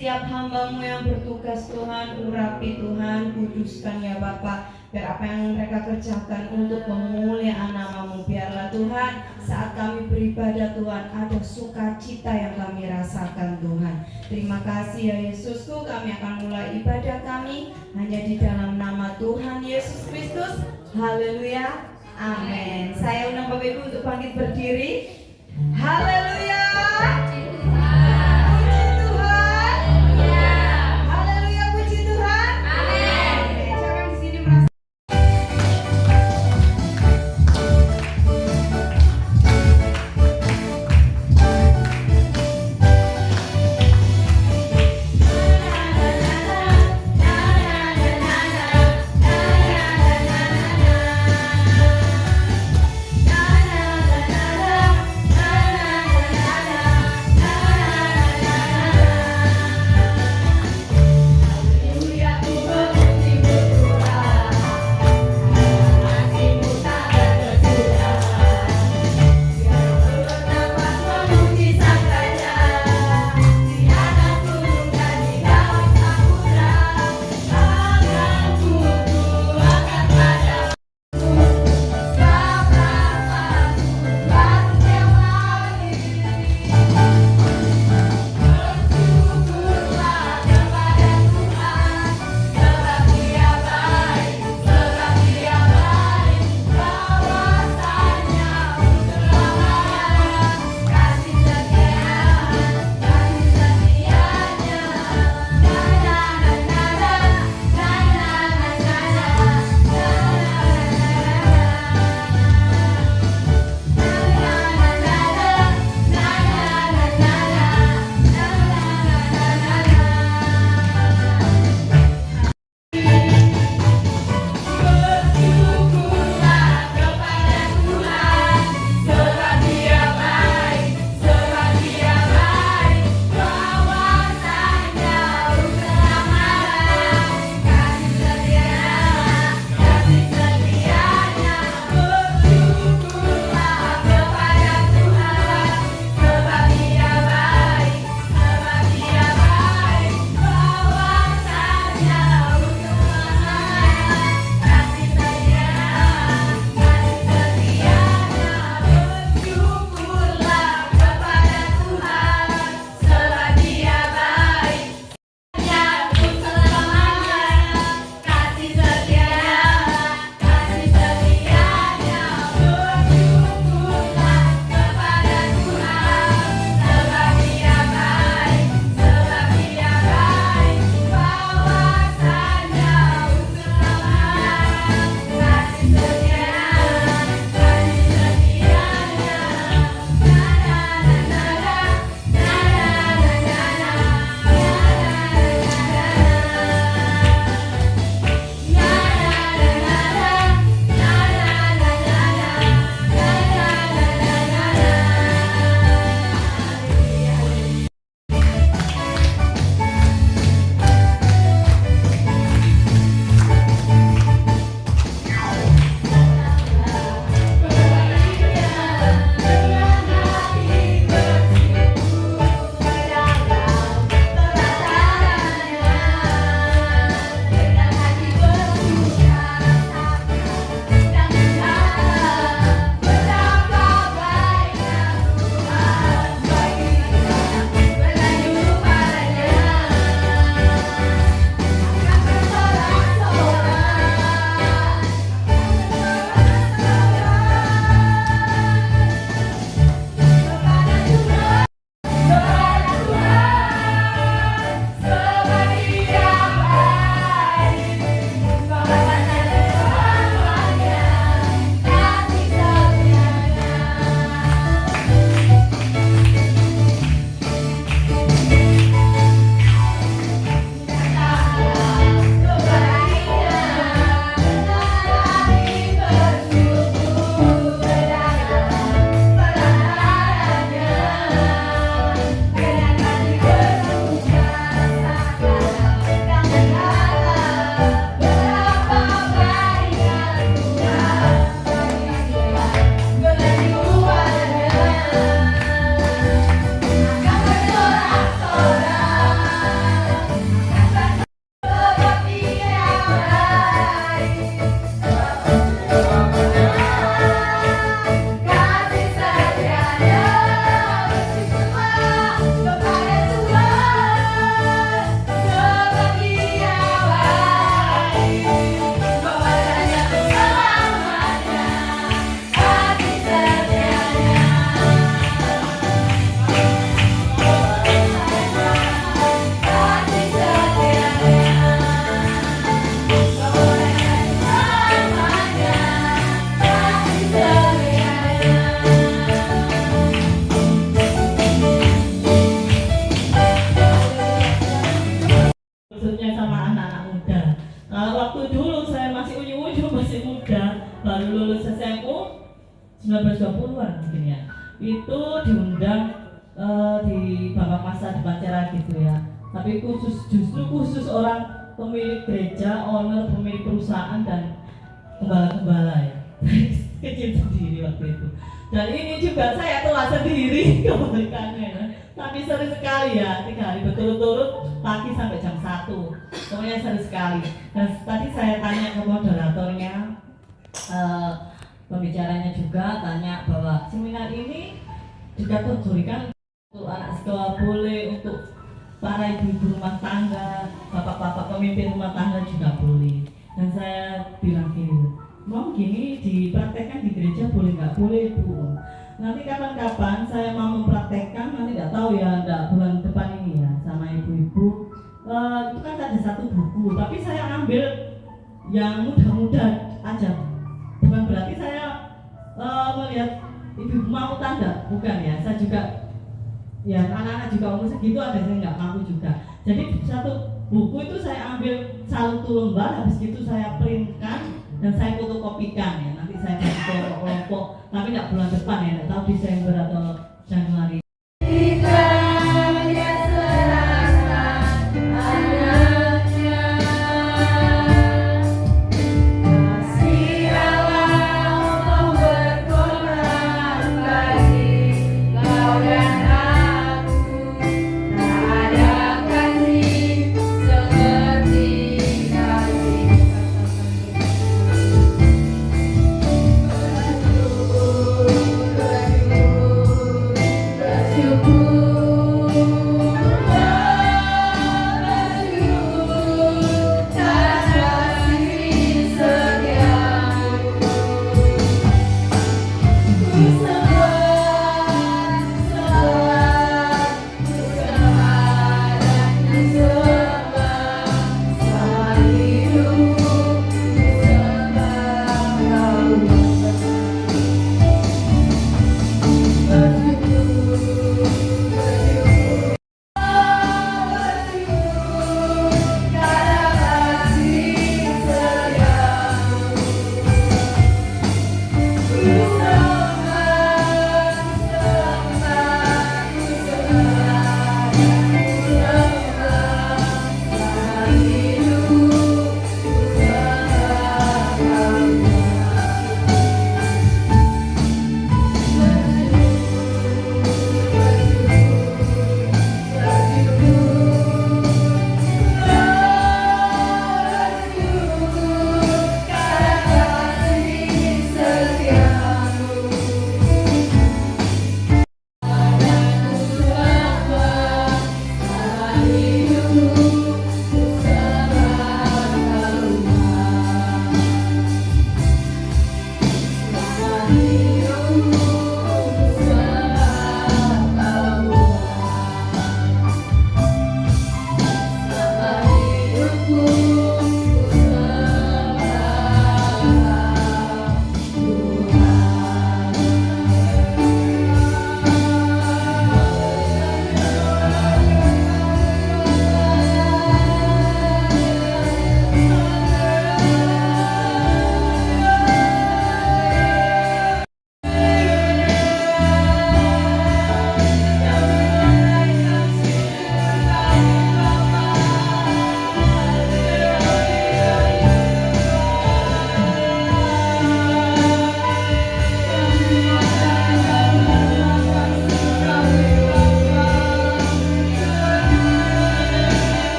setiap hamba-Mu yang bertugas Tuhan, urapi Tuhan, kuduskan ya Bapa. Biar apa yang mereka kerjakan untuk pemuliaan nama-Mu. Biarlah Tuhan saat kami beribadah Tuhan ada sukacita yang kami rasakan Tuhan. Terima kasih ya Yesusku, kami akan mulai ibadah kami hanya di dalam nama Tuhan Yesus Kristus. Haleluya, amin. Saya undang Bapak Ibu untuk bangkit berdiri. Haleluya. 1920-an mungkin ya, itu diundang di Bapak Masa di Pacara gitu ya. Tapi justru khusus orang pemilik gereja, owner, pemilik perusahaan dan gembala-gembala ya. Kecil sendiri waktu itu. Dan ini juga saya tua sendiri kebalikannya ya. Tapi sering sekali ya, 3 hari berturut-turut pagi sampai jam 1. Pokoknya sering sekali. Dan tadi saya tanya ke moderatornya, pembicaranya juga tanya bahwa seminar ini dikategorikan untuk anak sekolah boleh, untuk para ibu-ibu rumah tangga, bapak-bapak pemimpin rumah tangga juga boleh. Dan saya bilang gini, mau gini dipraktekkan di gereja boleh nggak? Boleh Bu. Nanti kapan-kapan saya mau mempraktekkan, nanti nggak tahu ya, nggak bulan depan ini ya, sama ibu-ibu. Itu kan ada satu buku, tapi saya ambil yang muda-muda aja. Bukan berarti saya melihat ibu mau tanda, bukan ya. Saya juga ya anak-anak juga umur segitu ada yang nggak mampu juga. Jadi satu buku itu saya ambil 1 lembar, habis itu saya printkan dan saya fotokopikan ya. Nanti saya kasih kelompok, tapi nggak bulan depan ya, nggak tahu Desember atau Januari.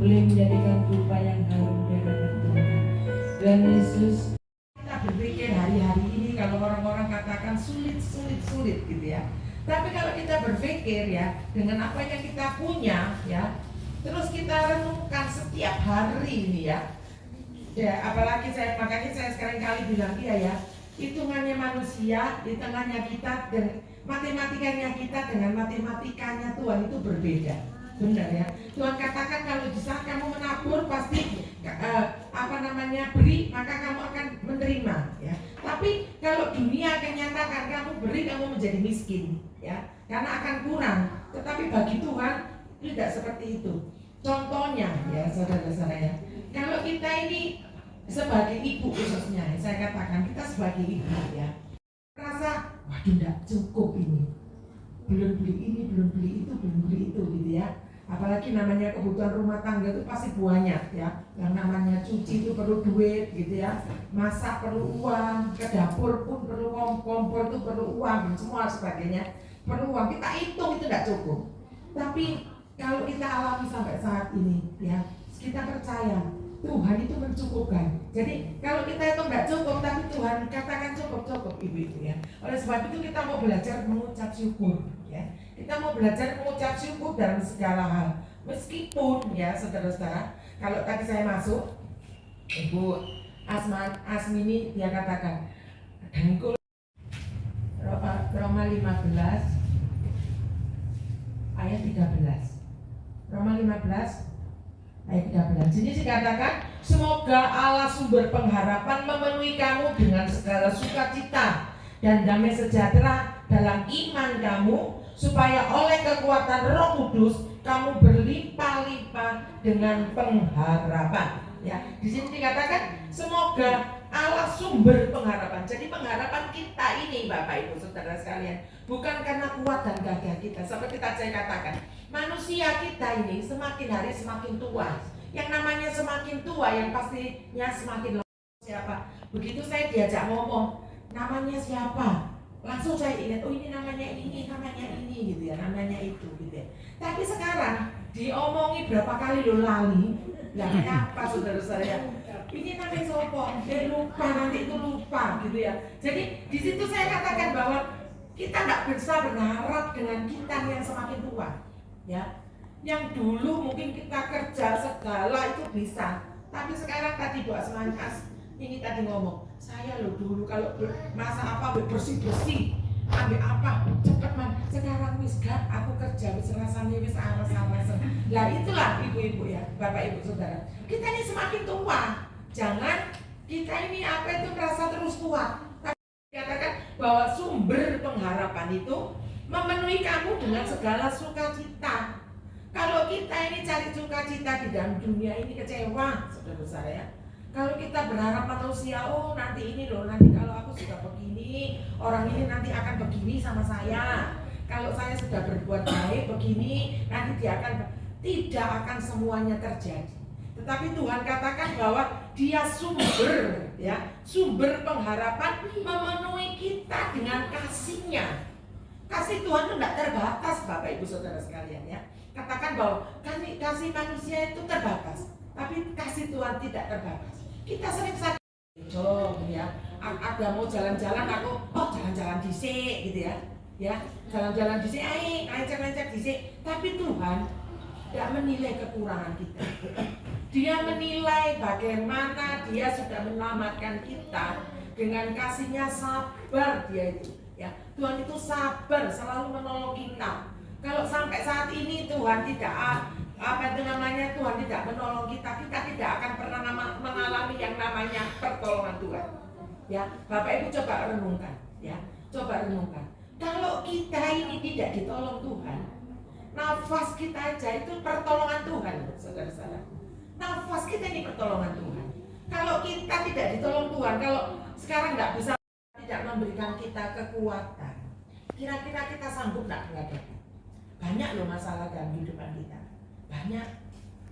boleh menjadikan rupa yang harum di hadapan Tuhan. Tuhan Yesus, kita berpikir hari-hari ini kalau orang-orang katakan sulit gitu ya. Tapi kalau kita berpikir ya dengan apa yang kita punya ya, terus kita renungkan setiap hari ini ya. Ya, apalagi makanya saya sekali kali bilang ya, hitungannya manusia, hitungannya kita dan matematikanya kita dengan matematikanya Tuhan itu berbeda. Benar ya. Tuhan katakan kalau di saat kamu menabur pasti beri maka kamu akan menerima ya. Tapi kalau dunia akan nyatakan kamu beri kamu menjadi miskin ya, karena akan kurang. Tetapi bagi Tuhan tidak seperti itu. Contohnya ya saudara-saudara ya, kalau kita ini sebagai ibu khususnya ya, saya katakan kita sebagai ibu ya, merasa waduh tidak cukup ini, belum beli ini, belum beli itu, belum beli itu gitu ya. Apalagi namanya kebutuhan rumah tangga itu pasti banyak ya. Yang namanya cuci itu perlu duit gitu ya. Masak perlu uang, ke dapur pun perlu uang, kompor itu perlu uang, dan semua sebagainya perlu uang. Kita hitung itu tidak cukup. Tapi kalau kita alami sampai saat ini ya, kita percaya Tuhan itu mencukupkan. Jadi kalau kita itu tidak cukup, tapi Tuhan katakan cukup ibu-ibu ya. Oleh sebab itu kita mau belajar mengucap syukur ya. Kita mau belajar mengucap syukur dalam segala hal. Meskipun ya saudara-saudara, kalau tadi saya masuk, Ibu Asmini dia katakan dengkul Roma 15 ayat 13. Roma 15 ayat 13. Jadi dikatakan semoga Allah sumber pengharapan memenuhi kamu dengan segala sukacita dan damai sejahtera dalam iman kamu, supaya oleh kekuatan Roh Kudus kamu berlimpah-limpah dengan pengharapan. Ya, di sini dikatakan semoga Allah sumber pengharapan. Jadi pengharapan kita ini Bapak Ibu Saudara sekalian bukan karena kuat dan gagah kita. Seperti tadi saya katakan, manusia kita ini semakin hari semakin tua. Yang namanya semakin tua yang pastinya semakin siapa. Begitu saya diajak ngomong, namanya siapa? Langsung saya ingat, oh ini namanya ini gitu ya, namanya itu gitu ya. Tapi sekarang diomongi berapa kali lo lali, nggak apa saudara-saudara ya. Ini namanya sopo, dia lupa nanti itu lupa gitu ya. Jadi di situ saya katakan bahwa kita nggak bisa berharap dengan kita yang semakin tua, ya. Yang dulu mungkin kita kerja segala itu bisa, tapi sekarang tadi Bu Asmankas ini tadi ngomong, saya loh dulu kalau masa apa bersih-bersih ambil apa cepet man, sekarang wis gak aku kerja wis rasanya wis aras-arasan. Lah itulah ibu-ibu ya, bapak ibu saudara, kita ini semakin tua, jangan kita ini apa itu merasa terus tua. Tapi dikatakan bahwa sumber pengharapan itu memenuhi kamu dengan segala sukacita. Kalau kita ini cari sukacita di dalam dunia ini kecewa, saudara-saudara ya. Kalau kita berharap manusia, oh nanti ini loh, nanti kalau aku sudah begini, orang ini nanti akan begini sama saya. Kalau saya sudah berbuat baik begini, nanti dia akan, tidak akan semuanya terjadi. Tetapi Tuhan katakan bahwa Dia sumber, ya, sumber pengharapan memenuhi kita dengan kasih-Nya. Kasih Tuhan itu tidak terbatas, Bapak Ibu Saudara sekalian ya. Katakan bahwa kasih manusia itu terbatas, tapi kasih Tuhan tidak terbatas. Kita sering sakit, ya, ada mau jalan-jalan aku, oh jalan-jalan disik gitu ya, jalan-jalan disik, lenceng-lenceng disik. Tapi Tuhan tidak menilai kekurangan kita. Dia menilai bagaimana Dia sudah menyelamatkan kita dengan kasih-Nya, sabar Dia itu. Ya, Tuhan itu sabar, selalu menolong kita. Kalau sampai saat ini Tuhan tidak Tuhan tidak menolong kita, kita tidak akan pernah mengalami yang namanya pertolongan Tuhan. Ya, Bapak Ibu coba renungkan, ya, coba renungkan. Kalau kita ini tidak ditolong Tuhan, nafas kita aja itu pertolongan Tuhan, saudara-saudara. Nafas kita ini pertolongan Tuhan. Kalau kita tidak ditolong Tuhan, kalau sekarang nggak bisa, tidak memberikan kita kekuatan, kira-kira kita sanggup nggak menghadapi? Banyak loh masalah dalam kehidupan kita, banyak.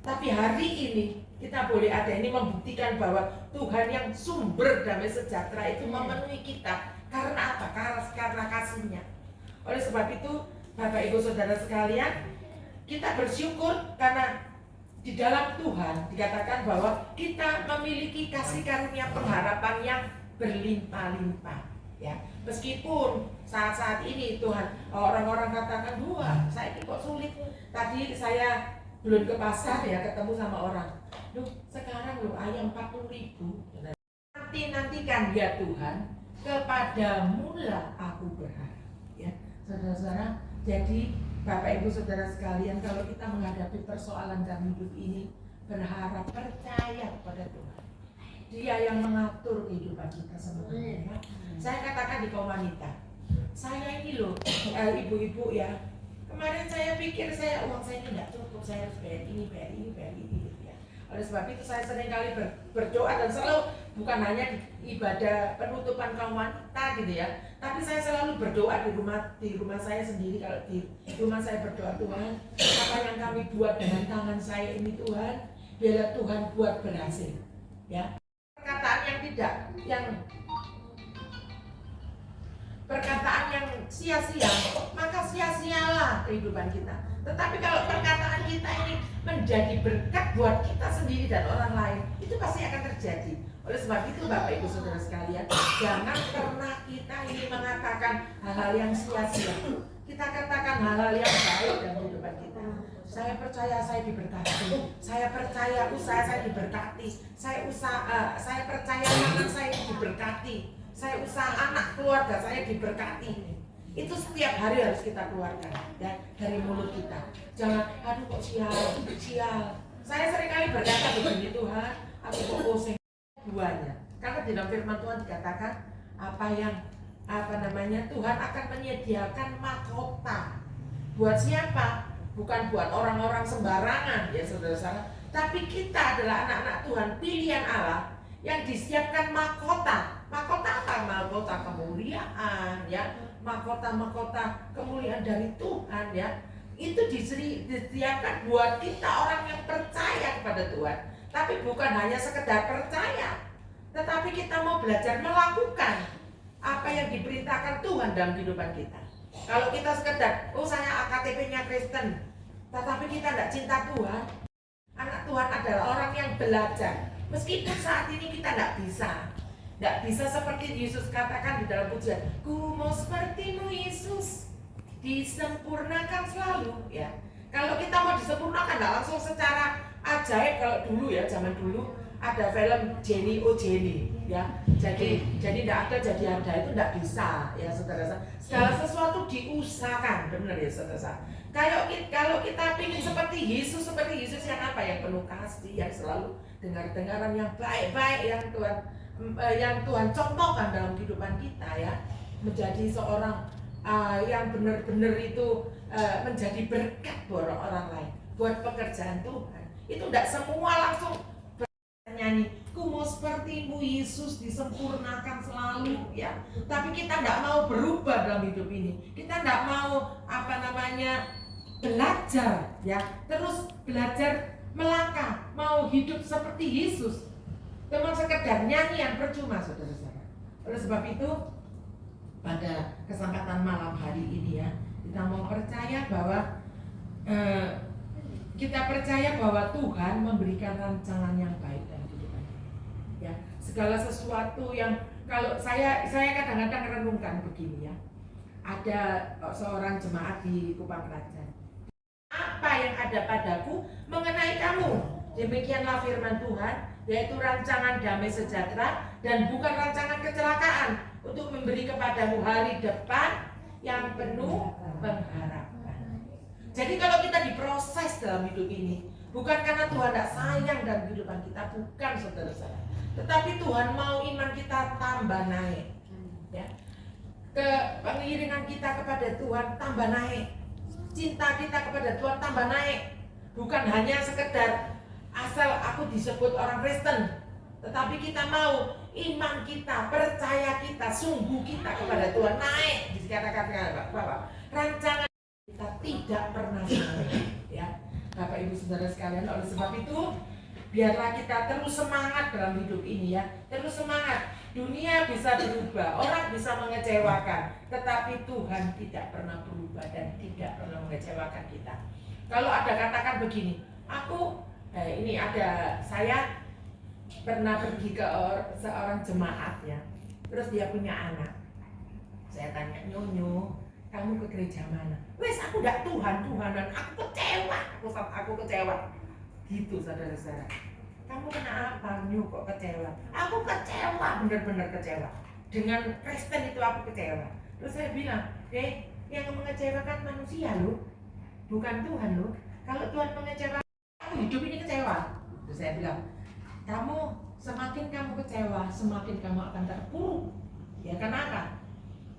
Tapi hari ini kita boleh ada ini membuktikan bahwa Tuhan yang sumber damai sejahtera itu memenuhi kita. Karena apa? Karena kasih-Nya. Oleh sebab itu Bapak Ibu Saudara sekalian, kita bersyukur karena di dalam Tuhan dikatakan bahwa kita memiliki kasih karunia pengharapan yang berlimpah-limpah, ya. Meskipun saat-saat ini Tuhan, orang-orang katakan, wah saya ini kok sulit. Tadi saya belum ke pasar ya, ketemu sama orang, loh sekarang loh ayam 40.000. Nantikan ya Tuhan, kepadamu lah aku berharap, ya saudara-saudara. Jadi Bapak Ibu Saudara sekalian, kalau kita menghadapi persoalan dalam hidup ini, berharap, percaya kepada Tuhan. Dia yang mengatur kehidupan kita semuanya. Saya katakan di kaum wanita, saya ini loh, ibu-ibu ya, kemarin saya pikir uang saya ini tidak cukup, saya harus bayar ini gitu ya. Oleh sebab itu saya sering kali berdoa, dan selalu bukan hanya di ibadah penutupan kaum wanita gitu ya, tapi saya selalu berdoa di rumah saya sendiri. Kalau di rumah saya berdoa, Tuhan, apa yang kami buat dengan tangan saya ini Tuhan, biarlah Tuhan buat berhasil, ya. Perkataan yang sia-sia, maka sia-sialah kehidupan kita. Tetapi kalau perkataan kita ini menjadi berkat buat kita sendiri dan orang lain, itu pasti akan terjadi. Oleh sebab itu Bapak Ibu Saudara sekalian, jangan pernah kita ini mengatakan hal-hal yang sia-sia. Kita katakan hal-hal yang baik dalam kehidupan kita. Saya percaya saya diberkati, saya percaya usaha saya diberkati, saya percaya anak saya diberkati, saya usaha anak keluarga saya diberkati. Itu setiap hari harus kita keluarkan, ya, dari mulut kita. Jangan, aduh kok sial. Saya seringkali berkata begini, Tuhan, aku kok pusing duanya. Karena di dalam firman Tuhan dikatakan Tuhan akan menyediakan mahkota. Buat siapa? Bukan buat orang-orang sembarangan, ya saudara-saudara. Tapi kita adalah anak-anak Tuhan, pilihan Allah yang disiapkan mahkota. Mahkota apa? Mahkota kemuliaan, ya. Mahkota kemuliaan dari Tuhan, ya. Itu disediakan buat kita orang yang percaya kepada Tuhan. Tapi bukan hanya sekedar percaya, tetapi kita mau belajar melakukan apa yang diperintahkan Tuhan dalam kehidupan kita. Kalau kita sekedar, saya AKTP-nya Kristen, tetapi kita tidak cinta Tuhan. Anak Tuhan adalah orang yang belajar. Meskipun saat ini kita tidak bisa seperti Yesus katakan di dalam pujian, ku mau sepertimu Yesus, disempurnakan selalu, ya. Kalau kita mau disempurnakan, tidak langsung secara ajaib. Kalau dulu ya, zaman dulu ada film Jenny Oh Jenny, ya. Jadi tidak ada jadi ada, itu tidak bisa, ya saudara. Segala sesuatu diusahakan, benar ya saudara. Kalau kita ingin seperti Yesus yang apa? Yang penuh kasih, yang selalu dengar-dengaran yang baik-baik, yang Tuhan contohkan dalam kehidupan kita, ya. Menjadi seorang yang benar-benar itu menjadi berkat buat orang lain, buat pekerjaan Tuhan. Itu tidak semua langsung nyanyi, ku mau sepertimu Yesus, disempurnakan selalu, ya. Tapi kita tidak mau berubah dalam hidup ini. Kita tidak mau belajar, ya. Terus belajar melangkah, mau hidup seperti Yesus. Cuma sekedar nyanyi yang percuma, saudara-saudara. Oleh sebab itu, pada kesempatan malam hari ini, ya, kita mau percaya bahwa Tuhan memberikan rancangan yang baik dalam kehidupan kita. Ya, segala sesuatu yang kalau saya kadang-kadang renungkan begini, ya. Ada seorang jemaat di Kupang Kerajaan. Apa yang ada padaku mengenai kamu? Demikianlah firman Tuhan, yaitu rancangan damai sejahtera dan bukan rancangan kecelakaan, untuk memberi kepadamu hari depan yang penuh pengharapan. Jadi kalau kita diproses dalam hidup ini, bukan karena Tuhan tidak sayang dalam kehidupan kita, bukan saudara-saudara. Tetapi Tuhan mau iman kita tambah naik, ya. Pengiringan kita kepada Tuhan tambah naik, cinta kita kepada Tuhan tambah naik. Bukan hanya sekedar asal aku disebut orang Kristen, tetapi kita mau iman kita, percaya kita, sungguh kita kepada Tuhan naik. Dikatakan Bapak, rancangan kita tidak pernah naik, ya Bapak Ibu Saudara sekalian. Oleh sebab itu, biarlah kita terus semangat dalam hidup ini, ya. Terus semangat. Dunia bisa berubah, orang bisa mengecewakan, tetapi Tuhan tidak pernah berubah dan tidak pernah mengecewakan kita. Kalau ada katakan begini, aku ini ada, saya pernah pergi ke seorang jemaat ya, terus dia punya anak. Saya tanya, Nyonyo, kamu ke gereja mana? Wes aku gak Tuhan-Tuhanan, aku kecewa. Gitu saudara-saudara. Kamu kenapa Nyu kok kecewa? Aku kecewa, benar-benar kecewa. Dengan Kristen itu aku kecewa. Terus saya bilang, yang mengecewakan manusia loh, bukan Tuhan loh. Kalau Tuhan mengecewakan, aku hidup ini kecewa. Terus saya bilang, semakin kamu kecewa, semakin kamu akan terpuruk. Ya kenapa?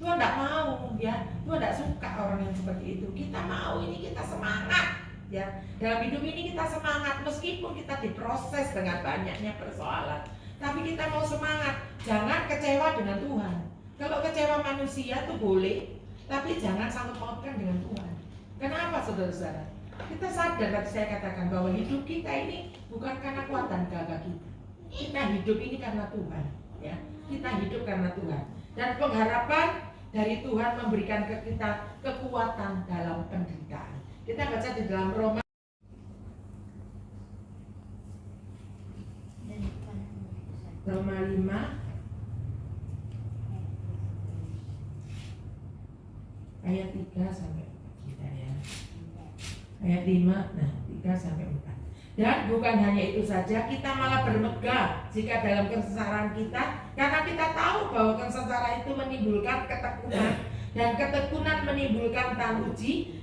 Tuhan tidak mau, ya. Tuhan tidak suka orang yang seperti itu. Kita mau ini, kita semangat. Ya, dalam hidup ini kita semangat meskipun kita diproses dengan banyaknya persoalan. Tapi kita mau semangat, jangan kecewa dengan Tuhan. Kalau kecewa manusia itu boleh, tapi jangan sangkut pautkan dengan Tuhan. Kenapa saudara-saudara? Kita sadar, tadi saya katakan bahwa hidup kita ini bukan karena kuat dan gagah kita. Kita hidup ini karena Tuhan, ya. Kita hidup karena Tuhan. Dan pengharapan dari Tuhan memberikan ke kita kekuatan dalam penderitaan. Kita baca di dalam Roma 5 ayat 3 sampai kita ya. Ayat 5, nah 3 sampai 4. Dan bukan hanya itu saja, kita malah bermegah jika dalam kesesaran kita, karena kita tahu bahwa kesesaran itu menimbulkan ketekunan, dan ketekunan menimbulkan tahan uji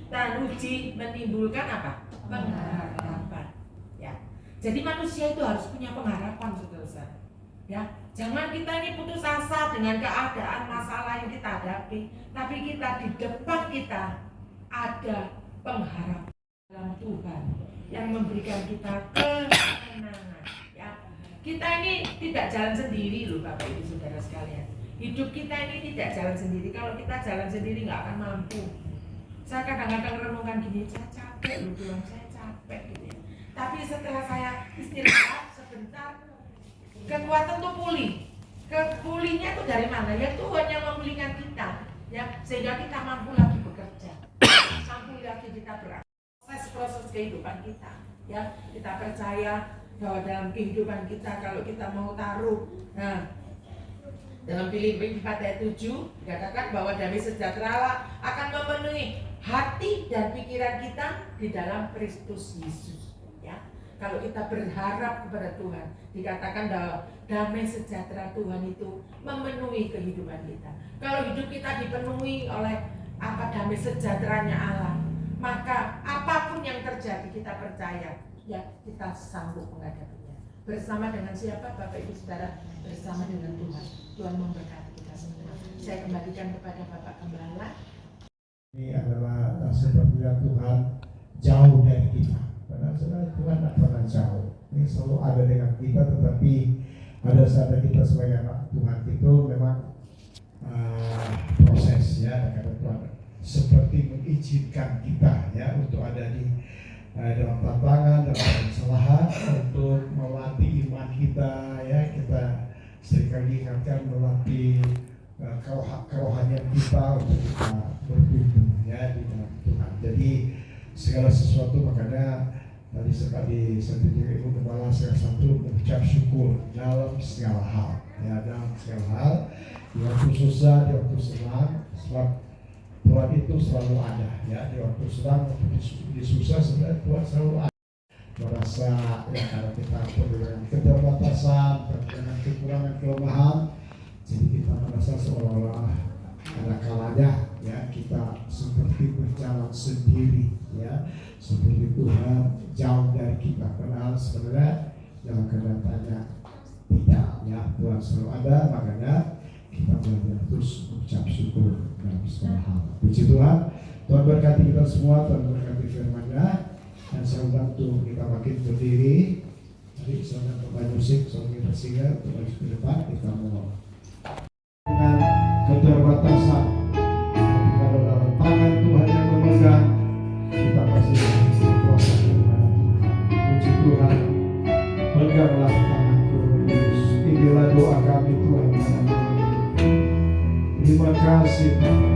menimbulkan apa? Pengharapan. Ya. Jadi manusia itu harus punya pengharapan, saudara-saudara. Ya, jangan kita ini putus asa dengan keadaan masalah yang kita hadapi, tapi kita di depan kita ada pengharapan dalam Tuhan yang memberikan kita ketenangan. Ya, kita ini tidak jalan sendiri loh, Bapak Ibu Saudara sekalian. Hidup kita ini tidak jalan sendiri. Kalau kita jalan sendiri nggak akan mampu. Saya kadang-kadang renungkan gini, saya capek loh Tuhan, saya capek gitu ya. Tapi setelah saya istirahat sebentar, kekuatan tuh pulih. Pulihnya tuh dari mana? Ya Tuhan yang memulihkan kita, ya, sehingga kita mampu lagi bekerja, mampu lagi kita proses kehidupan kita. Ya, kita percaya bahwa dalam kehidupan kita kalau kita mau taruh, nah, dalam Filipi 4 ayat 7 dikatakan bahwa damai sejahtera Allah akan memenuhi hati dan pikiran kita di dalam Kristus Yesus. Ya, kalau kita berharap kepada Tuhan, dikatakan bahwa damai sejahtera Tuhan itu memenuhi kehidupan kita. Kalau hidup kita dipenuhi oleh damai sejahteranya Allah, maka apapun yang terjadi kita percaya, ya kita sanggup menghadapinya. Bersama dengan siapa, Bapak Ibu Saudara? Bersama dengan Tuhan. Tuhan memberkati kita semua. Saya kembalikan kepada Bapak Gembala. Ini adalah sepertinya Tuhan jauh dari kita. Karena sebenarnya Tuhan tidak pernah jauh. Ini selalu ada dengan kita, tetapi ada saatnya kita sebagai anak Tuhan itu memang proses ya, karena Tuhan seperti mengizinkan kita ya untuk ada di dalam tantangan, dalam kesalahan, untuk melatih iman kita ya. Kita seringkali ingatkan melatih kerohanian kita untuk kita bertumbuh ya di dalam Tuhan. Jadi segala sesuatu, makanya tadi sekali saya pikir Ibu Gembala satu mengucap syukur dalam segala hal ya, dalam segala hal, di waktu susah, di waktu senang, sebab Tuhan itu selalu ada ya. Di waktu senang, di susah sebenarnya Tuhan selalu ada. Merasa ya, karena kita penuh dengan keterbatasan, dengan kekurangan kelemahan, jadi kita merasa seolah-olah ada kalanya ya kita seperti berjalan sendiri ya, seperti Tuhan jauh dari kita. Padahal sebenarnya dalam kenyataannya tidak ya, Tuhan selalu ada. Makanya kita belajar terus mengucap syukur dalam segala hal. Puji Tuhan. Tuhan berkati kita semua, Tuhan berkati firman-Nya. Dan saya undang untuk kita makin berdiri. Jadi saya pemain musik, saya kita singgah untuk maju ke depan. Kita mau dengan keterbatasan, tapi kalau dalam tangan Tuhan yang memegang, kita pasti berproses kepada Tuhan. Puji Tuhan. Peganglah tanganku Kudus. Inilah doa kami Tuhan. Terima kasih Tuhan.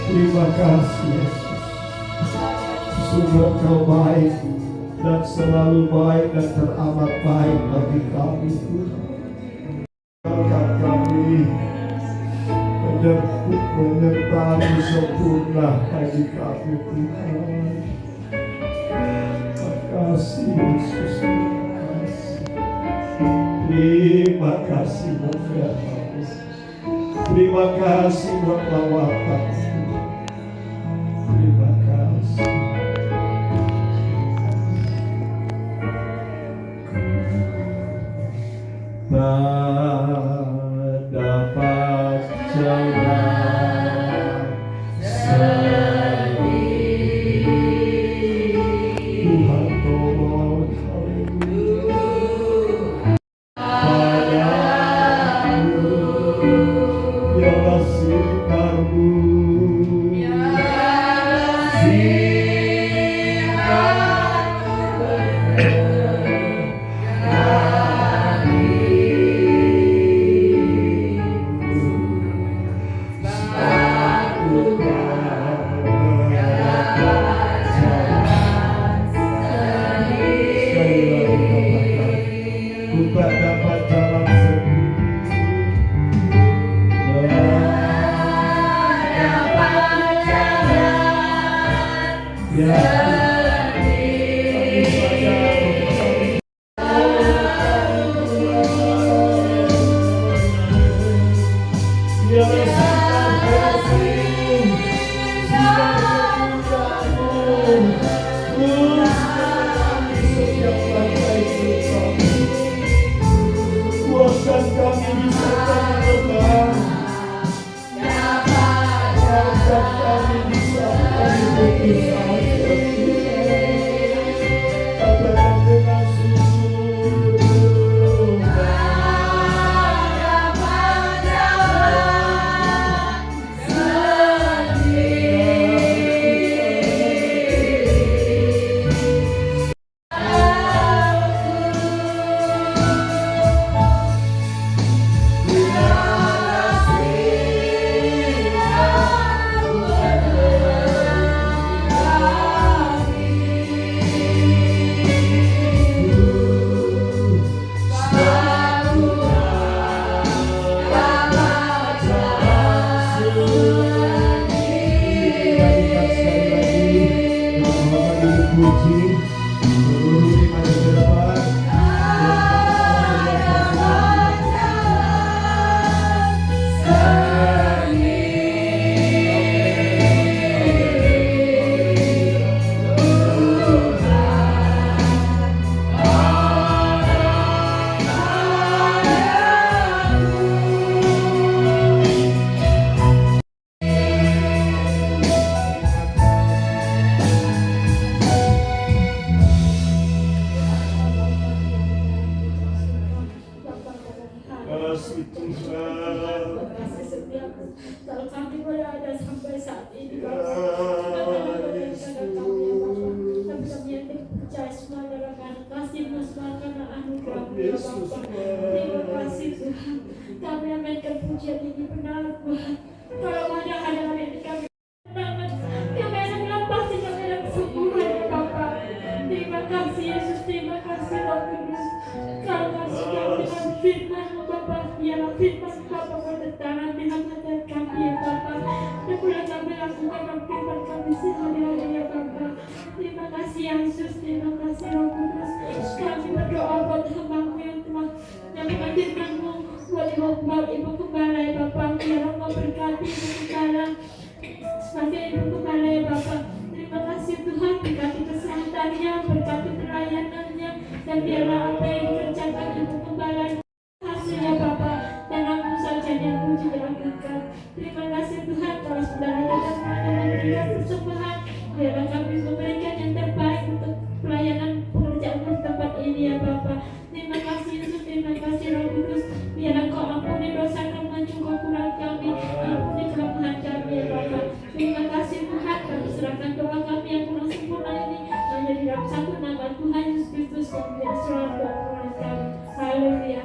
Terima kasih Yesus. Sungguh Engkau baik dan selalu baik dan teramat baik bagi kami Tuhan. Biarkan kami menyebut menyertai sempurna bagi kami Tuhan. Terima kasih Yesus. Terima kasih buat firman-Mu. Terima kasih buat lawatan. Terima kasih. Pada Tuhan tolong padaku, ya kasih kamu, ku tak dapat jalan sendiri. Ya, kuatkan kami bisa terbang, kuatkan kami bisa putus asa, katakan dengan sungguh. Puji, seluruh iman di depan. Kasih Tuhan, kasih setiap kalau kami berada sampai saat ini ya Yesus. Yesus. Kami yang percaya semua dalam kasih-Mu semua karena anugerah-Mu ya Yesus, Bapa. Terima kasih Tuhan. Kami amankan pujian ini benar Tuhan. Kalau ada hal-hal yang kami banget, kami akan melampasi kami dalam kesembuhan ya Bapa. Terima kasih Yesus, terima kasih Roh Kudus. Kalau kasih kami dengan firman-Mu Bapa, biarlah firman Bapa bertentangan dengan hati kami ya Bapa. Dan boleh kami lakukan dalam firman kami sehari-hari ya Bapa. Terima kasih Yesus, terima kasih Roh Kudus. Kami berdoa buat hamba-Mu yang telah menghadirkan-Mu buat Ibu Gembala ya Bapa. Biarlah Engkau berkati Ibu Gembala sebagai Ibu Gembala ya Bapa. Terima kasih Tuhan, berkati kesehatannya, berkati pelayanannya, dan biarlah apa yang dikerjakan Ibu Gembala hasilnya Bapa, dan aku saja yang puji dilakukan. Terima kasih Tuhan, kalau saudara kita semuanya memberikan persembahan, biarlah kami memberikan yang terbaik untuk pelayanan pekerjaan di tempat ini ya Bapa. Terima kasih Yesus, terima kasih Roh Kudus. Biarlah Kau ampuni dosa kami, kekurangan kami, ampuni kelemahan kami ya Bapa. Terima kasih Tuhan, kami serahkan doa kami yang kurang sempurna ini hanya di dalam satu nama Tuhan Yesus Kristus yang biasa selalu doa kami. Haleluya.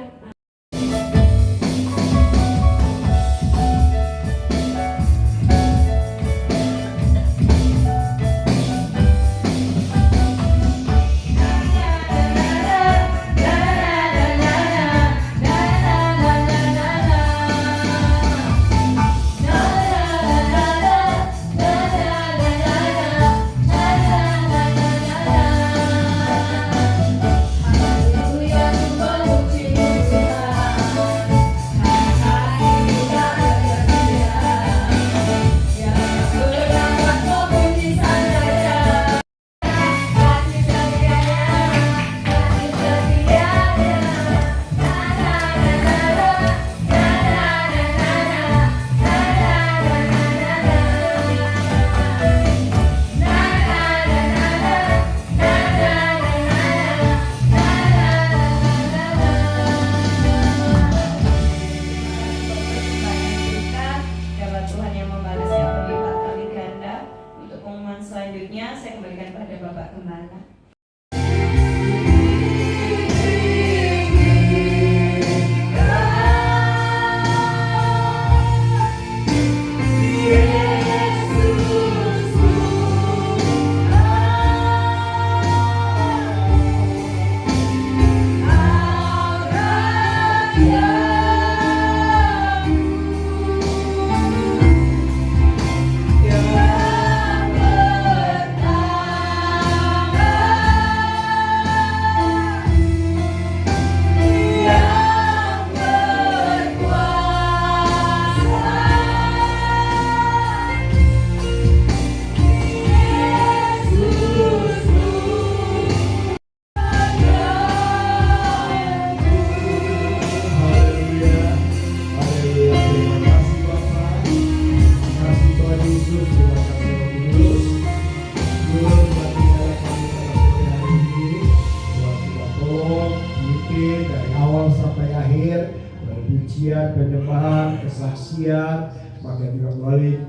kesaksian, maka juga melalui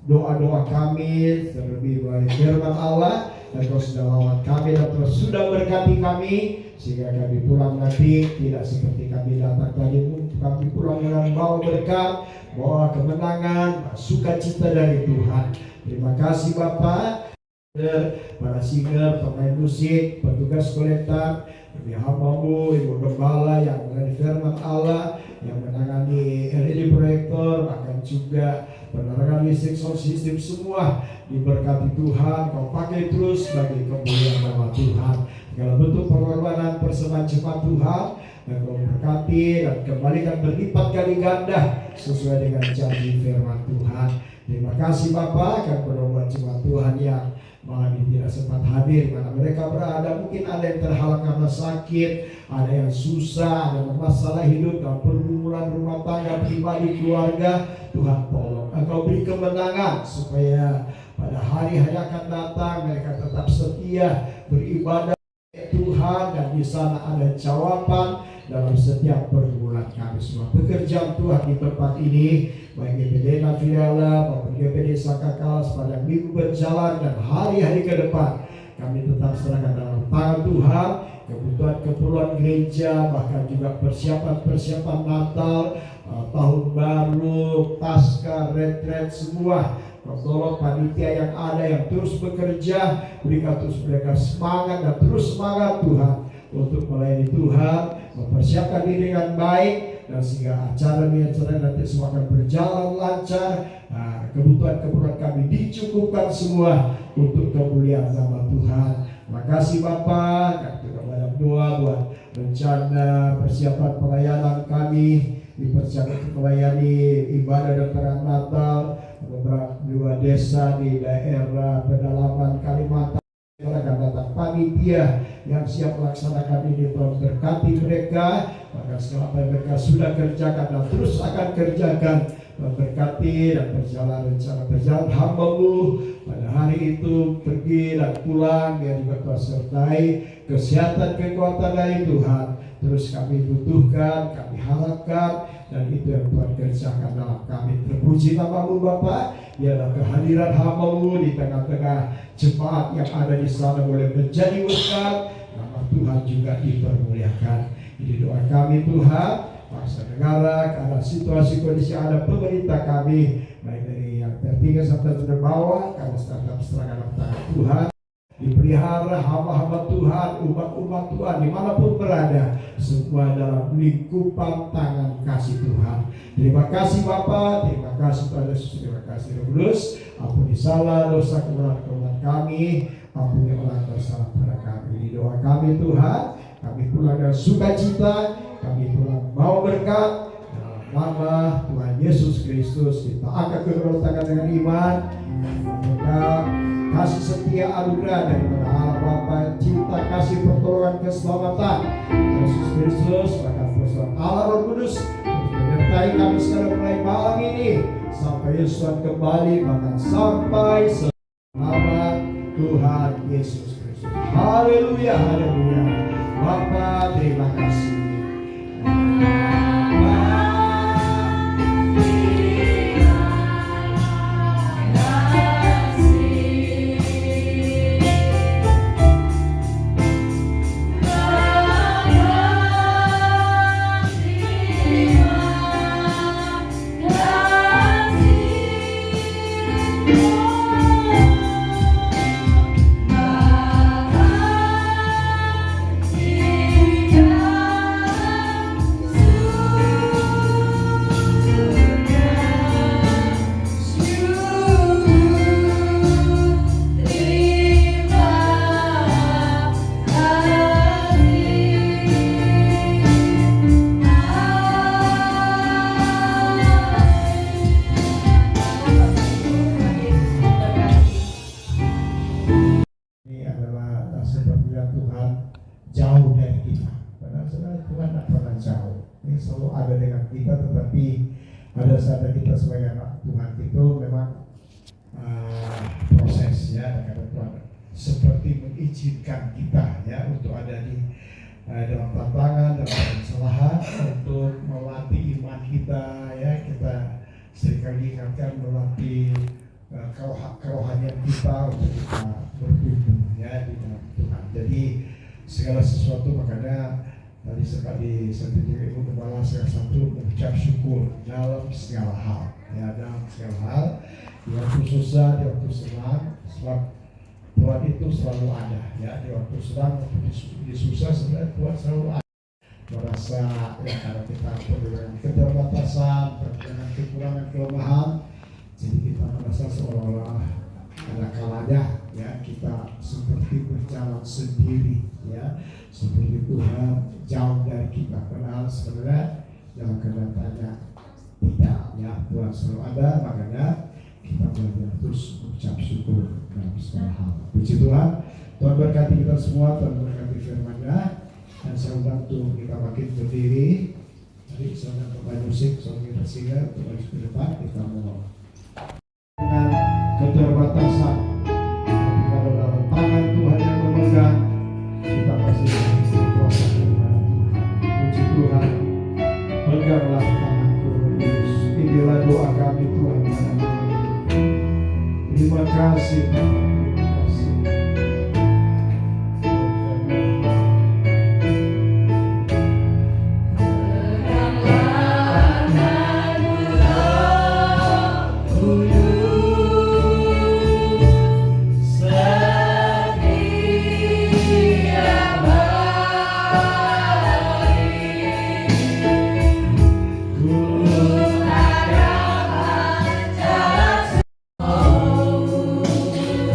doa-doa kami, terlebih melalui firman Allah. Dan Kau sudah lawat kami dan Kau sudah berkati kami, sehingga kami pulang nanti tidak seperti kami datang tadi. Kami pulang dengan bawa berkat, bawa kemenangan, sukacita dari Tuhan. Terima kasih Bapak, para singer, pemain musik, petugas kolektor, demi hamba-Mu, Ibu Gembala yang melalui firman Allah, yang menangani LED proyektor, bahkan juga penerangan listrik, sound system, semua diberkati Tuhan. Kau pakai terus bagi kemuliaan nama Tuhan. Segala bentuk pengorbanan persembahan jemaat Tuhan, dan Kau berkati dan kembalikan berlipat kali ganda sesuai dengan janji firman Tuhan. Terima kasih Bapak, akan penolongan jemaat Tuhan yang malam ini tidak sempat hadir, mana mereka berada. Mungkin ada yang terhalang karena sakit, ada yang susah, ada masalah hidup, dalam pergumulan rumah tangga, pribadi, keluarga. Tuhan tolong Engkau beri kemenangan, supaya pada hari-hari akan datang mereka tetap setia beribadah Tuhan, dan di sana ada jawaban dalam setiap pergumulan kami semua. Pekerjaan Tuhan di tempat ini, baik GPD Naviala maupun GPD Sakakalas, pada minggu berjalan dan hari-hari ke depan, kami tetap serahkan dalam tangan Tuhan. Kebutuhan gereja, bahkan juga persiapan Natal, tahun baru, pasca, retret, semua. Tolong panitia yang ada yang terus bekerja, berikan terus mereka semangat dan terus semangat Tuhan untuk melayani Tuhan, mempersiapkan diri dengan baik, dan sehingga acara nanti semua akan berjalan lancar. Kebutuhan kami dicukupkan semua untuk kemuliaan nama Tuhan. Makasih Bapak, kami juga banyak doa buat rencana persiapan pelayanan kami, dipersiapkan melayani ibadah dan perayaan Natal beberapa dua desa di daerah pedalaman Kalimantan. Akan datang panitia yang siap melaksanakan ini. Tuhan berkati mereka, maka segala apa yang mereka sudah kerjakan dan terus akan kerjakan, berkati dan berjalan rencana berjalan hamba-Mu pada hari itu, pergi dan pulang, biar juga Tuhan sertai kesehatan, kekuatan dari Tuhan. Terus kami butuhkan, kami harapkan, dan itu yang Tuhan kerjakan dalam kami. Terpuji nama-Mu Bapa, biarlah kehadiran hamba-Mu di tengah-tengah jemaat yang ada di sana boleh menjadi berkat, nama Tuhan juga dipermuliakan. Ini doa kami Tuhan, bangsa negara, karena situasi kondisi ada pemerintah kami, baik dari yang tertinggi sampai terbawah, kami serahkan dalam tangan Tuhan. Dipelihara hamba-hamba Tuhan, umat-umat Tuhan dimanapun berada, semua dalam lingkupan tangan kasih Tuhan. Terima kasih Bapa, terima kasih Tuhan Yesus, terima kasih Roh Kudus. Ampuni salah dosa kesalahan kami, ampuni orang bersalah pada kami. Di doa kami Tuhan, kami pulang dengan sukacita, kami pulang bawa berkat. Dalam nama Tuhan Yesus Kristus kita angkat kedua tangan dengan iman, berkat kasih setia anugerah daripada Allah Bapa, cinta kasih pertolongan keselamatan Yesus Kristus, bahkan persekutuan Allah Roh Kudus menyertai kami sekarang mulai malam ini sampai Yesus kembali, bahkan sampai selama Tuhan Yesus Kristus. Haleluya, haleluya. Bapa, terima kasih. Pada saat kita sebagai anak Tuhan itu memang proses ya, karena Tuhan seperti mengizinkan kita ya untuk ada di dalam tantangan, dalam kesalahan untuk melatih iman kita, ya kita seringkali ingatkan melatih kerohanian kita untuk kita bertumbuh ya di dalam Tuhan. Jadi segala sesuatu, makanya tadi sekali seperti Ibu Kepala segala satu mengucap syukur dalam segala hal, ya dalam segala hal, di waktu susah, di waktu senang, sebab Tuhan itu selalu ada, ya di waktu senang, di susah sebenarnya Tuhan selalu ada. Merasa ya karena kita dengan keterbatasan, dengan kekurangan kelemahan, jadi kita merasa seolah-olah ada kalanya ya kita seperti berjalan sendiri, ya seperti Tuhan jauh dari kita. Padahal sebenarnya dalam kenyataannya tidak, ya Tuhan selalu ada. Makanya kita belajar terus mengucap syukur dalam segala hal. Puji Tuhan. Tuhan berkati kita semua, Tuhan berkati firman-Nya. Dan saya undang untuk kita makin berdiri. Tadi saya undang pemain musik, soal kita singa untuk maju ke depan. Kita mau dengan keterbatasan, tapi kalau dalam tangan Tuhan yang memegang, kita pasti bisa kuasa daripada Tuhan. Puji Tuhan. Peganglah tanganku, Yesus. Inilah doa kami Tuhan pada malam ini. Terima kasih Tuhan. Terima kasih.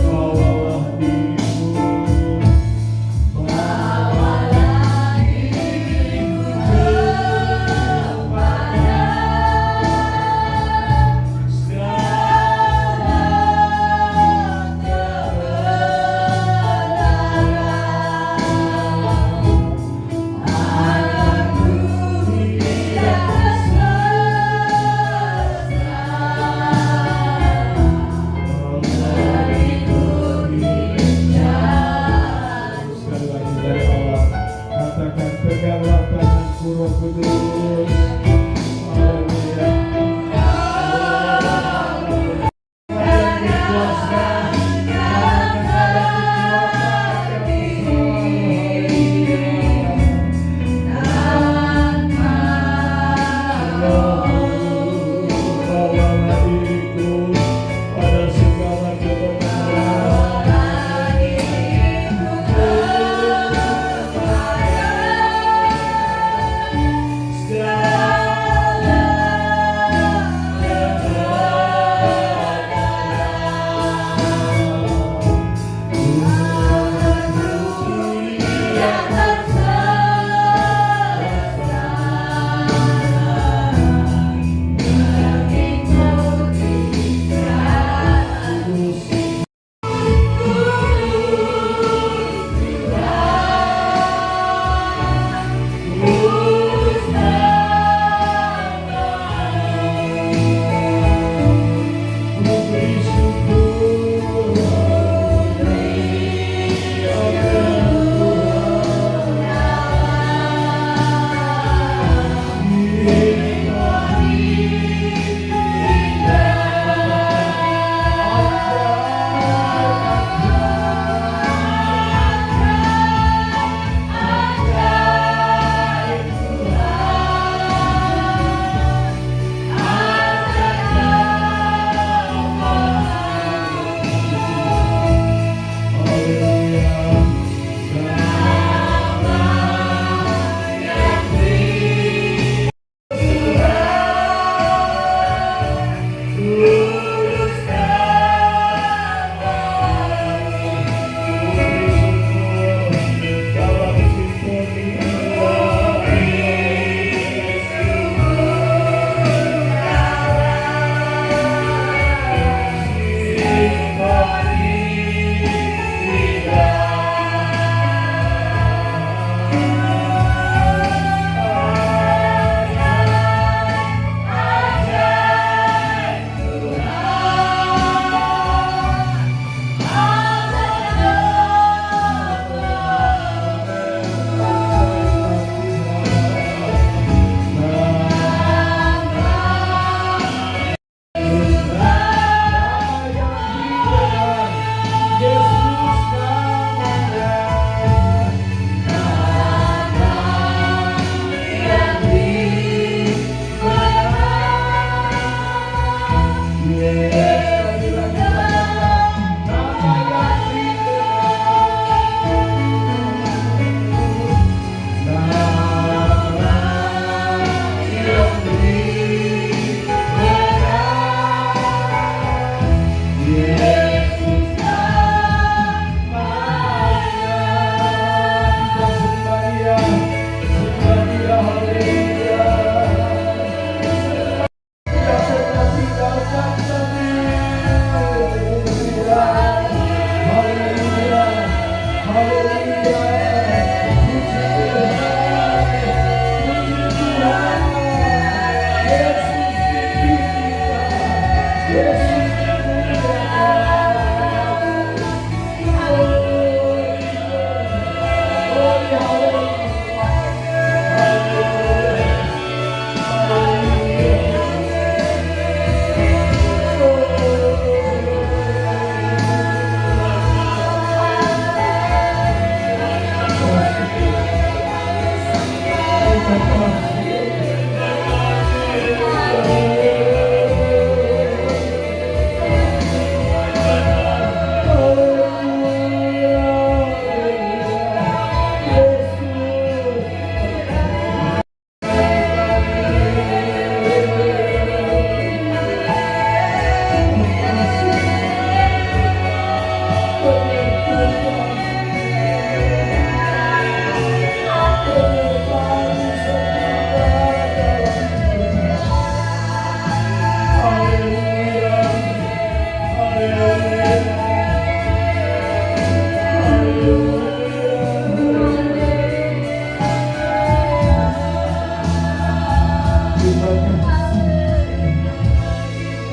Oh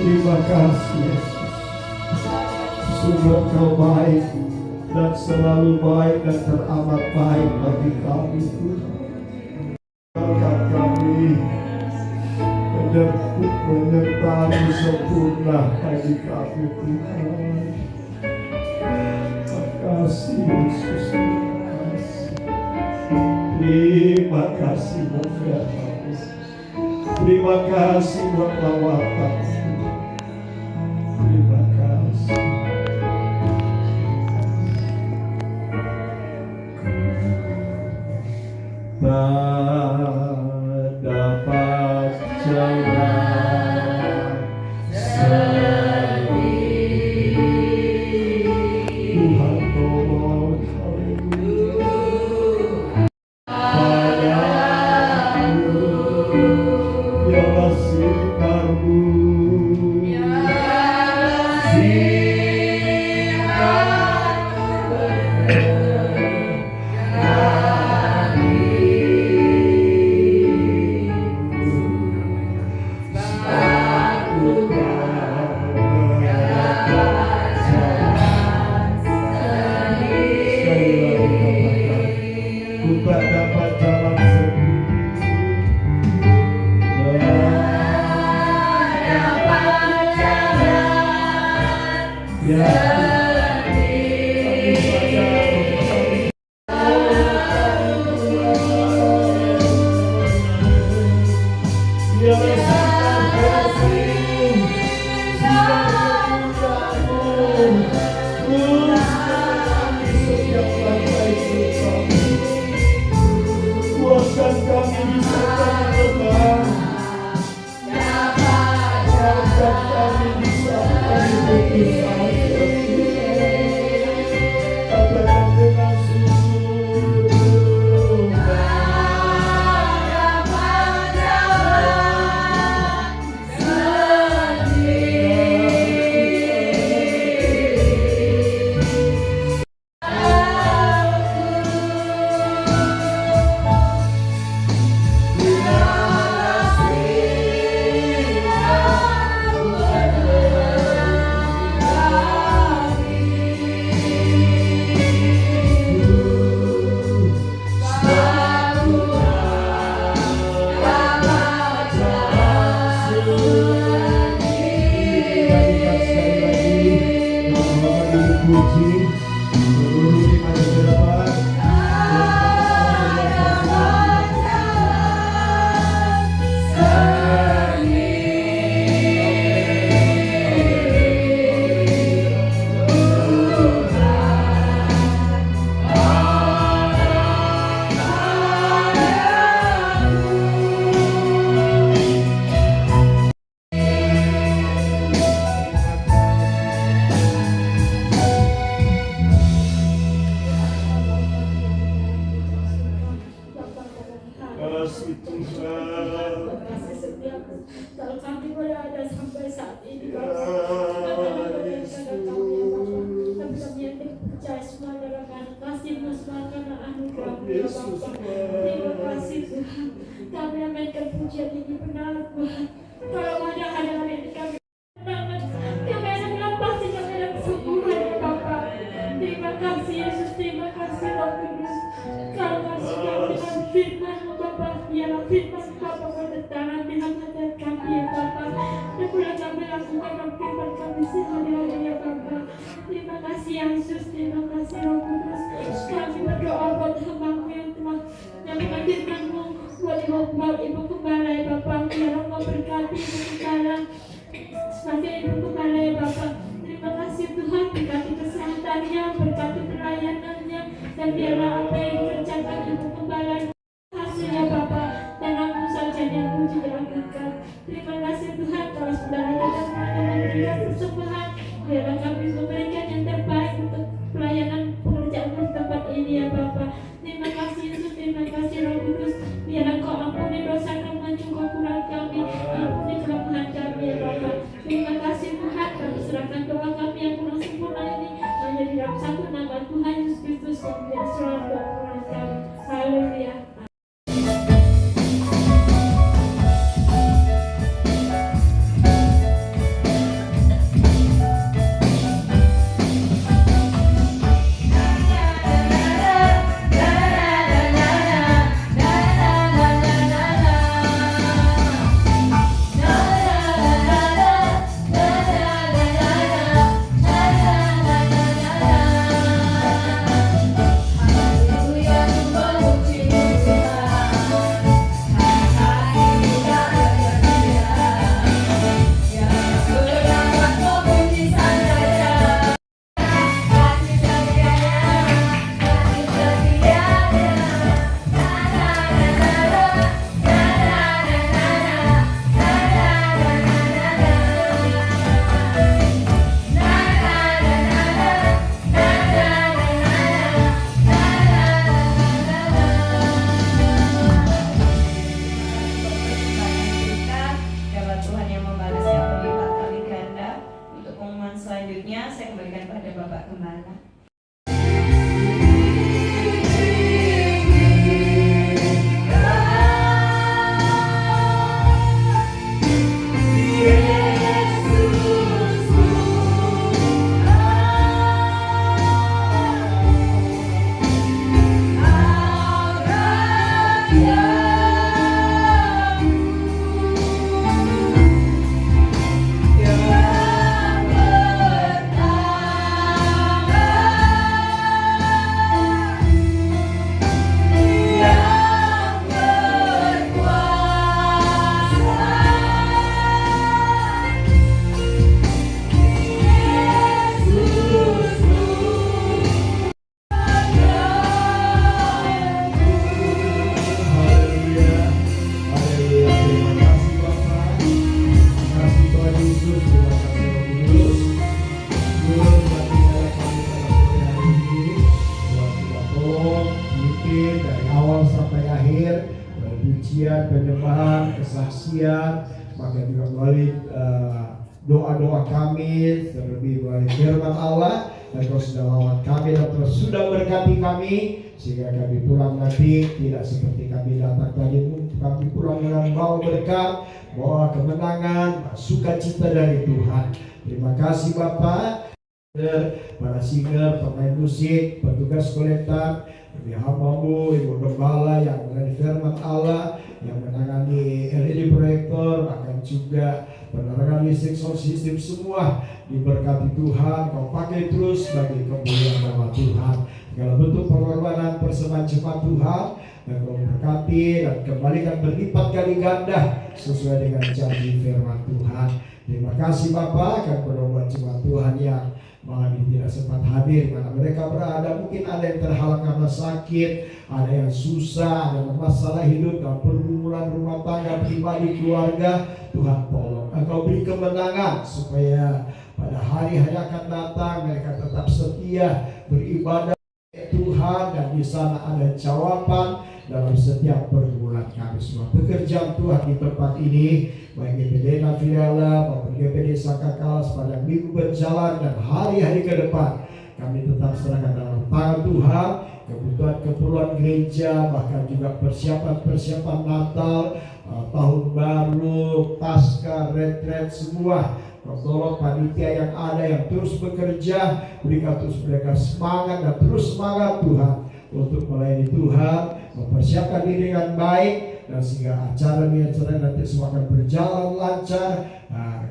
Terima kasih Yesus. Sungguh Engkau baik dan selalu baik dan teramat baik bagi kami Tuhan. Biarkan kami menyertai sempurna bagi kami Tuhan. Terima kasih Yesus. Terima kasih buat firman-Mu. Terima kasih buat lawatan. Terima kasih. Tak dapat jawab sedih. Tuhan tolong padamu ialah sinar-Mu. Tak dapat jalan sendiri. Dapat jalan kuatkan kami bisa terbang, kuatkan kami bisa berpisah seperti katakan dengan sungguh. ya Bapa. Terima kasih Tuhan. Kami naikkan pujian tinggi benar Tuhan. Kalau ada hal-hal yang kami banget, kami akan melampasi, kami akan kesembuhan ya Bapa. Terima kasih Yesus, terima kasih Roh Kudus. Kalau kasih kami dengan firman Bapa, biarlah firman Bapa bertentangan dengan hati kami ya Bapa. Dan boleh kami lakukan firman kami sehari-hari ya Bapa. Terima kasih Yesus, terima kasih Roh Kudus. Kami berdoa buat hamba-Mu yang telah menghadirkan-Mu buat Ibu Gembala ya Bapa. Biarlah Engkau berkati Ibu Gembala sebagai Ibu Gembala ya Bapa. Terima kasih Tuhan, berkati kesehatannya, berkati pelayanannya, dan biarlah apa yang dikerjakan Ibu Gembala hasilnya Bapa, dan Aku saja yang puji dilakukan. Terima kasih Tuhan, kalau saudara kita semuanya memberikan persembahan, biarlah kami memberikan yang terbaik untuk pelayanan pekerjaan di tempat ini ya Bapa. Terima kasih Yesus, terima kasih Roh Kudus. Biarlah Kau ampuni dosa kami, kekurangan kami, ampuni kelemahan kami ya Bapa. Terima kasih Tuhan, kami serahkan doa kami yang kurang sempurna ini hanya di dalam satu nama Tuhan Yesus Kristus yang biasa selalu doa kami. Haleluya. Selanjutnya saya kembalikan pada Bapak Gembala. Dari awal sampai akhir, pujian, penyembahan, kesaksian, maka juga melalui doa-doa kami, terlebih melalui firman Allah, dan Kau sudah lawan kami dan Kau sudah berkati kami, sehingga kami pulang nanti tidak seperti kami datang tadi, kami pulang dengan bawa berkat, bawa kemenangan, sukacita dari Tuhan. Terima kasih Bapak, para singer, pemain musik, petugas kolektor, demi hamba-Mu, Ibu Gembala yang melalui firman Allah, yang menangani LED proyektor, akan juga penerangan listrik, sound system, semua diberkati Tuhan. Kau pakai terus bagi kemuliaan nama Tuhan. Segala bentuk pengorbanan persembahan jemaat Tuhan, dan Kau berkati dan kembalikan berlipat kali ganda sesuai dengan janji firman Tuhan. Terima kasih Bapak, akan berdoa jemaat Tuhan yang malam ini tidak sempat hadir, mana mereka berada. Mungkin ada yang terhalang karena sakit, ada yang susah, ada masalah hidup dan pergumulan rumah tangga, pribadi, keluarga. Tuhan tolong Engkau beri kemenangan supaya pada hari-hari akan datang mereka tetap setia beribadah Tuhan, dan di sana ada jawaban dalam setiap pergumulan kami semua. Pekerjaan Tuhan di tempat ini, baik GPD Naviala maupun GPD Sakakala, sepanjang minggu berjalan dan hari-hari ke depan, kami tetap serahkan dalam tangan Tuhan. kebutuhan gereja, bahkan juga persiapan Natal, tahun baru, pasca, retret, semua. Tolong panitia yang ada yang terus bekerja, berikan terus mereka semangat dan terus semangat Tuhan untuk melayani Tuhan, mempersiapkan diri dengan baik, dan sehingga acara nanti semua akan berjalan lancar.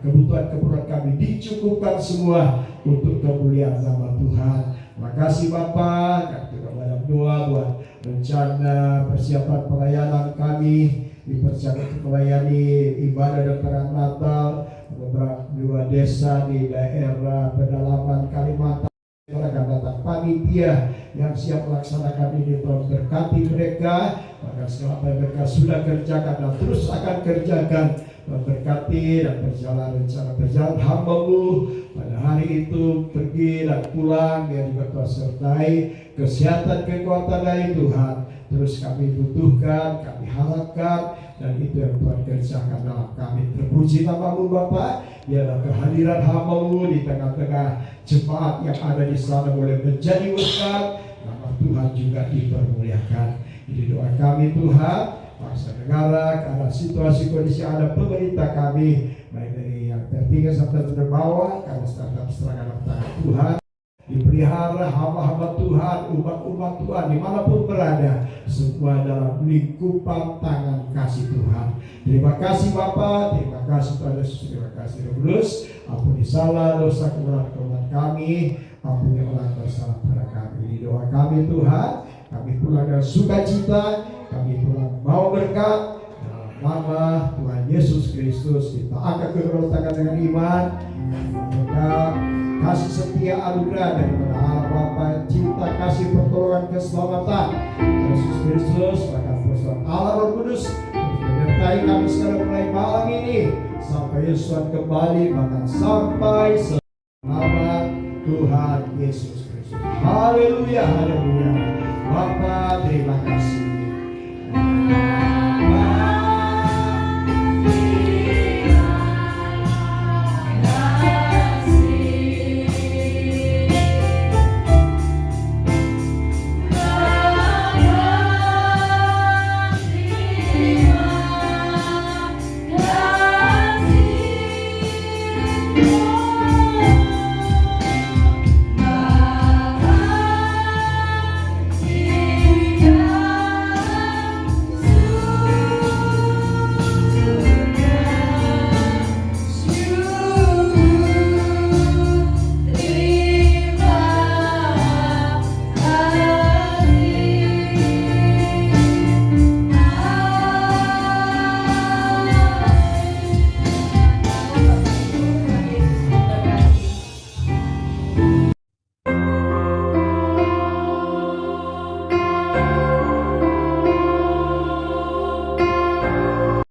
Kebutuhan kami dicukupkan semua untuk kemuliaan nama Tuhan. Makasih Bapak, kami juga banyak doa buat rencana persiapan pelayanan kami, dipersiapkan untuk melayani ibadah dan perayaan Natal beberapa dua desa di daerah pedalaman Kalimantan. Akan datang panitia yang siap melaksanakan ini, Tuhan berkati mereka, maka segala apa yang mereka sudah kerjakan dan terus akan kerjakan, berkati dan berjalan hamba-Mu pada hari itu pergi dan pulang, dia juga Tuhan sertai kesehatan kekuatan dari Tuhan. Terus kami butuhkan, kami harapkan, dan itu yang Tuhan kerjakan dalam kami. Terpuji nama-Mu Bapa, biarlah kehadiran hamba-Mu di tengah-tengah jemaat yang ada di sana boleh menjadi berkat, nama Tuhan juga dipermuliakan. Ini doa kami Tuhan, bangsa negara, karena situasi kondisi ada pemerintah kami, baik dari yang tertinggi sampai terbawah, karena serahkan tangan Tuhan. Dipelihara hamba-hamba Tuhan, umat-umat Tuhan dimanapun berada, semua dalam lingkupan tangan kasih Tuhan. Terima kasih Bapa, terima kasih Tuhan Yesus, terima kasih Roh Kudus. Ampuni salah dosa kesalahan kami, ampuni orang bersalah pada kami. Doa kami Tuhan, kami pulang dengan sukacita, kami pulang mau berkat. Dalam nama Tuhan Yesus Kristus kita angkat kedua tangan dengan iman. Semoga kasih setia anugerah daripada Allah Bapa, cinta kasih pertolongan keselamatan Yesus Kristus, bahkan persekutuan Allah Roh Kudus menyertai kami sekarang mulai malam ini sampai Yesus kembali, bahkan sampai selama Tuhan Yesus Kristus. Haleluya, haleluya. Bapa terima kasih.